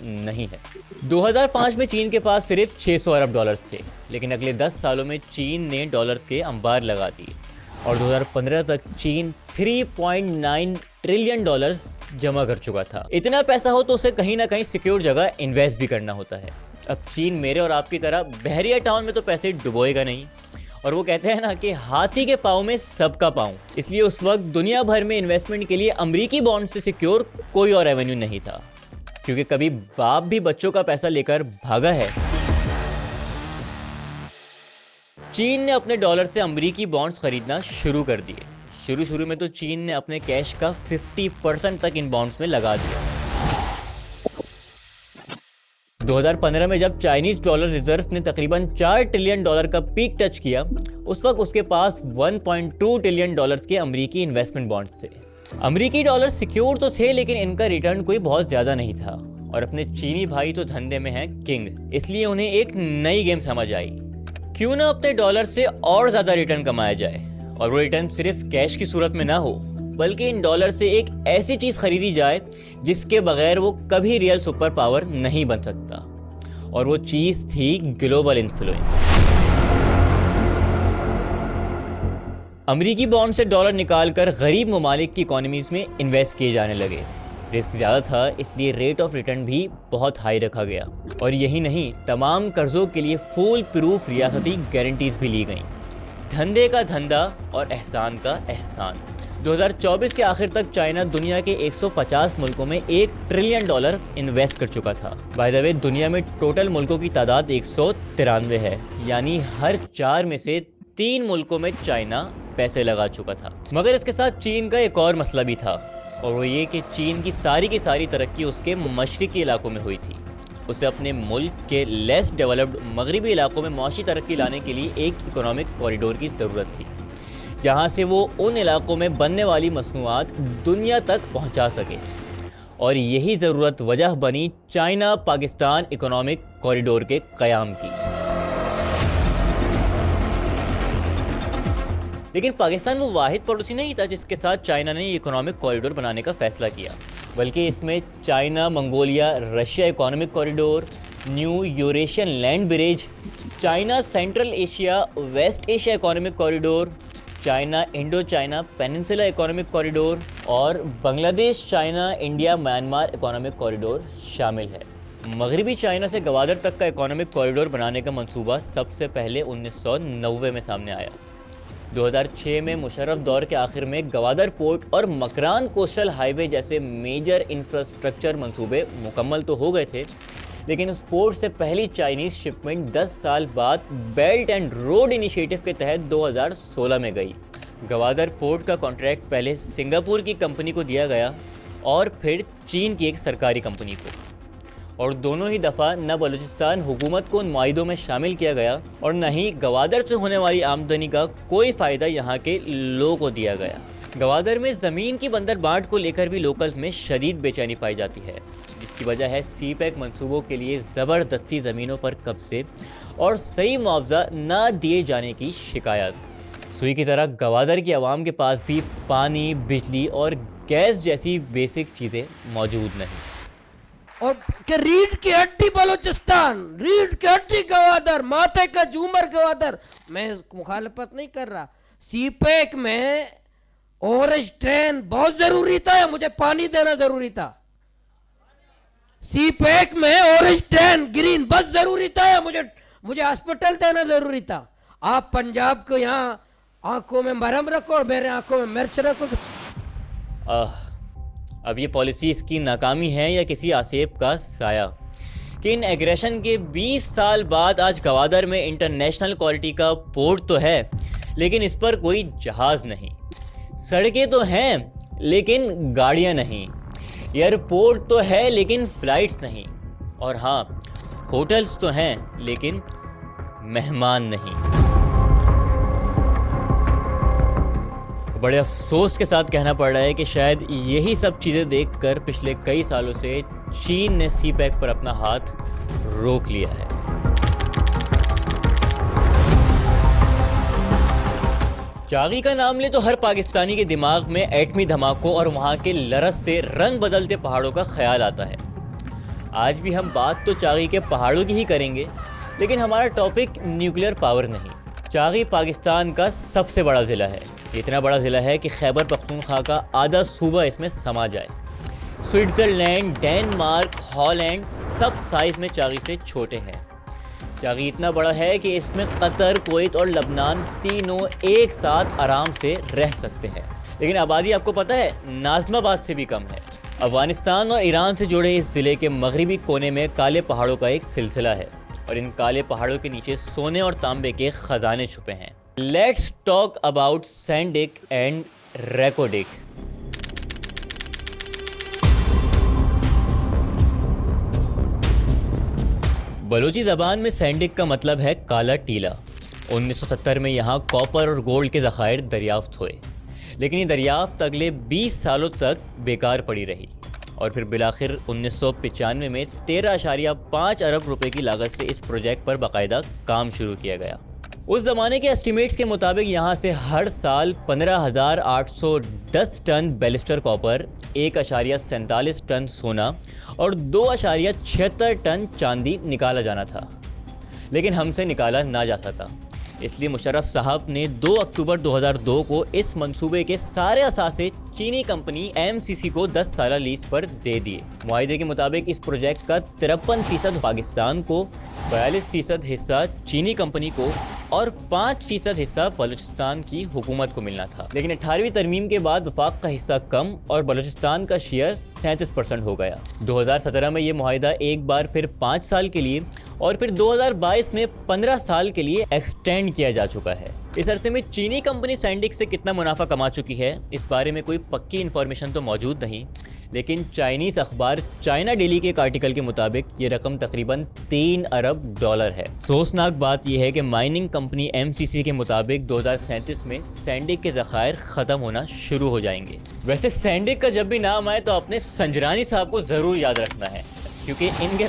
नहीं है। 2005 में चीन के पास सिर्फ 600 अरब डॉलर्स थे, लेकिन अगले 10 सालों में चीन ने डॉलर्स के अंबार लगा दिए और 2015 तक चीन 3.9 ट्रिलियन डॉलर्स जमा कर चुका था। इतना पैसा हो तो उसे कहीं ना कहीं सिक्योर जगह इन्वेस्ट भी करना होता है। अब चीन मेरे और आपकी तरह बहरिया टाउन में तो पैसे डुबोएगा नहीं, और वो कहते हैं ना कि हाथी के पाँव में सबका पाँव। इसलिए उस वक्त दुनिया भर में इन्वेस्टमेंट के लिए अमेरिकी बॉन्ड से सिक्योर कोई और एवेन्यू नहीं था, क्योंकि कभी बाप भी बच्चों का पैसा लेकर भागा है। चीन ने अपने डॉलर से अमेरिकी बॉन्ड्स खरीदना शुरू कर दिए। शुरू में तो चीन ने अपने कैश का 50% तक इन बॉन्ड्स में लगा दिया। 2015 में जब चाइनीज डॉलर रिजर्व ने तकरीबन 4 ट्रिलियन डॉलर का पीक टच किया, उस वक्त उसके पास 1.2 ट्रिलियन डॉलर्स के अमेरिकी इन्वेस्टमेंट बॉन्ड्स थे। अमेरिकी डॉलर सिक्योर तो थे, लेकिन इनका रिटर्न कोई बहुत ज्यादा नहीं था, और अपने चीनी भाई तो धंधे में हैं किंग, इसलिए उन्हें एक नई गेम समझ आई, क्यों ना अपने डॉलर से और ज्यादा रिटर्न कमाया जाए, और वो रिटर्न सिर्फ कैश की सूरत में ना हो, बल्कि इन डॉलर से एक ऐसी चीज खरीदी जाए जिसके बगैर वो कभी रियल सुपर पावर नहीं बन सकता, और वो चीज थी ग्लोबल इन्फ्लुएंस। अमेरिकी बॉन्ड से डॉलर निकालकर गरीब ममालिक की इकोनॉमीज में इन्वेस्ट किए जाने लगे। रिस्क ज़्यादा था, इसलिए रेट ऑफ रिटर्न भी बहुत हाई रखा गया, और यही नहीं, तमाम कर्जों के लिए फुल प्रूफ रियासती गारंटीज भी ली गईं। धंधे का धंधा और एहसान का एहसान। 2024 के आखिर तक चाइना दुनिया के 150 मुल्कों में 1 ट्रिलियन डॉलर इन्वेस्ट कर चुका था। बाय द वे, दुनिया में टोटल मुल्कों की तादाद 193 है, यानी हर 4 में से 3 मुल्कों में चाइना पैसे लगा चुका था। मगर इसके साथ चीन का एक और मसला भी था, और वो ये कि चीन की सारी तरक्की उसके मशरिकी इलाकों में हुई थी। उसे अपने मुल्क के लेस डेवलप्ड मगरबी इलाकों में मौशी तरक्की लाने के लिए एक इकोनॉमिक कॉरिडोर की ज़रूरत थी, जहाँ से वो उन इलाकों में बनने वाली मसनूआत दुनिया तक पहुँचा सके, और यही ज़रूरत वजह बनी चाइना पाकिस्तान इकोनॉमिक कॉरिडोर के क़याम की। लेकिन पाकिस्तान वो वाहिद पड़ोसी नहीं था जिसके साथ चाइना ने इकोनॉमिक कॉरिडोर बनाने का फैसला किया, बल्कि इसमें China Mongolia Russia economic corridor, new Eurasian land bridge, China central Asia waste Asia economic corridor, China Indo China peninsula economic corridor और Bangladesh China India Myanmar economic corridor शामिल है। मगरबी चाइना से गवादर तक का इकोनॉमिक कॉरिडोर बनाने का मंसूबा सबसे पहले 1990 में सामने आया। 2006 में मुशर्रफ दौर के आखिर में गवादर पोर्ट और मकरान कोस्टल हाईवे जैसे मेजर इंफ्रास्ट्रक्चर मंसूबे मुकम्मल तो हो गए थे, लेकिन उस पोर्ट से पहली चाइनीज़ शिपमेंट 10 साल बाद बेल्ट एंड रोड इनिशिएटिव के तहत 2016 में गई। गवादर पोर्ट का कॉन्ट्रैक्ट पहले सिंगापुर की कंपनी को दिया गया और फिर चीन की एक सरकारी कंपनी को, और दोनों ही दफ़ा न बलूचिस्तान हुकूमत को उन मुआहिदों में शामिल किया गया और न ही गवादर से होने वाली आमदनी का कोई फ़ायदा यहाँ के लोगों को दिया गया। गवादर में ज़मीन की बंदर बांट को लेकर भी लोकल्स में शदीद बेचैनी पाई जाती है, जिसकी वजह है सीपैक मंसूबों के लिए ज़बरदस्ती ज़मीनों पर कब्जे और सही मुआवजा न दिए जाने की शिकायत। सुई की तरह गवादर की आवाम के पास भी पानी, बिजली और गैस जैसी बेसिक चीज़ें मौजूद नहीं। और के रीढ़ की हड्डी बलूचिस्तान, रीढ़ की हड्डी गवादर, माथे का झूमर गवादर। मैं मुखालफत नहीं कर रहा, सीपैक में ऑरेंज ट्रेन बहुत जरूरी था या मुझे पानी देना जरूरी था? सीपैक में ऑरेंज ट्रेन ग्रीन बस जरूरी था या मुझे हॉस्पिटल देना जरूरी था? आप पंजाब को यहाँ आंखों में मरहम रखो और मेरे आंखों में मिर्च रखो। अब ये पॉलिसी इसकी नाकामी है या किसी आसेब का साया कि इन एग्रेशन के 20 साल बाद आज गवादर में इंटरनेशनल क्वालिटी का पोर्ट तो है, लेकिन इस पर कोई जहाज़ नहीं। सड़कें तो हैं लेकिन गाड़ियां नहीं। एयरपोर्ट तो है लेकिन फ्लाइट्स नहीं। और हाँ, होटल्स तो हैं लेकिन मेहमान नहीं। बड़े अफसोस के साथ कहना पड़ रहा है कि शायद यही सब चीज़ें देखकर पिछले कई सालों से चीन ने सीपैक पर अपना हाथ रोक लिया है। चागी का नाम ले तो हर पाकिस्तानी के दिमाग में एटमी धमाकों और वहाँ के लरसते रंग बदलते पहाड़ों का ख्याल आता है। आज भी हम बात तो चागी के पहाड़ों की ही करेंगे, लेकिन हमारा टॉपिक न्यूक्लियर पावर नहीं। चागी पाकिस्तान का सबसे बड़ा ज़िला है। इतना बड़ा ज़िला है कि खैबर पख्तूनख्वा का आधा सूबा इसमें समा जाए। स्विट्ज़रलैंड, डेनमार्क, हॉलैंड सब साइज़ में चागी से छोटे हैं। चागी इतना बड़ा है कि इसमें कतर, कुवैत और लबनान तीनों एक साथ आराम से रह सकते हैं। लेकिन आबादी आपको पता है नाज़िमाबाद से भी कम है। अफ़गानिस्तान और ईरान से जुड़े इस ज़िले के मगरबी कोने में काले पहाड़ों का एक सिलसिला है और इन काले पहाड़ों के नीचे सोने और तांबे के खजाने छुपे हैं। Let's talk about सैंडिक and Reko Diq. Balochi ज़बान में सैंडिक का मतलब है काला टीला। 1970 में यहाँ कॉपर और गोल्ड के ज़खायर दरियाफ्त हुए, लेकिन ये दरियाफ्त अगले 20 सालों तक बेकार पड़ी रही और फिर बिलाखिर 1995 में 13.5 अरब रुपए की लागत से इस प्रोजेक्ट पर बाकायदा काम शुरू किया गया। उस ज़माने के एस्टिमेट्स के मुताबिक यहाँ से हर साल 15,810 टन बैलिस्टर कॉपर, 1.47 टन सोना और 2.76 टन चांदी निकाला जाना था, लेकिन हमसे निकाला ना जा सका। इसलिए मुशर्रफ साहब ने 2 अक्टूबर 2002 को इस मंसूबे के सारे असासे चीनी कंपनी MCC को 10 साल लीज पर दे दिए। मुआहदे के मुताबिक इस प्रोजेक्ट का 53% पाकिस्तान को, 42% हिस्सा चीनी कंपनी को और 5% हिस्सा बलूचिस्तान की हुकूमत को मिलना था। लेकिन 18वीं तरमीम के बाद वफाक का हिस्सा कम और बलूचिस्तान का शेयर 37% हो गया। 2017 में ये मुआहदा एक बार फिर 5 साल के लिए और फिर 2022 में 15 साल के लिए एक्सटेंड किया जा चुका है। इस अरसे में चीनी कंपनी सैंडिक से कितना मुनाफा कमा चुकी है, इस बारे में कोई पक्की इन्फॉर्मेशन तो मौजूद नहीं, लेकिन चाइनीज़ अखबार चाइना डेली के एक आर्टिकल के मुताबिक ये रकम तकरीबन 3 अरब डॉलर है। अफसोसनाक बात यह है कि माइनिंग कंपनी MCC के मुताबिक 2037 में सैंडिक के ज़खायर ख़त्म होना शुरू हो जाएंगे। वैसे सैंडिक का जब भी नाम आए तो अपने संजरानी साहब को ज़रूर याद रखना है, क्योंकि इनके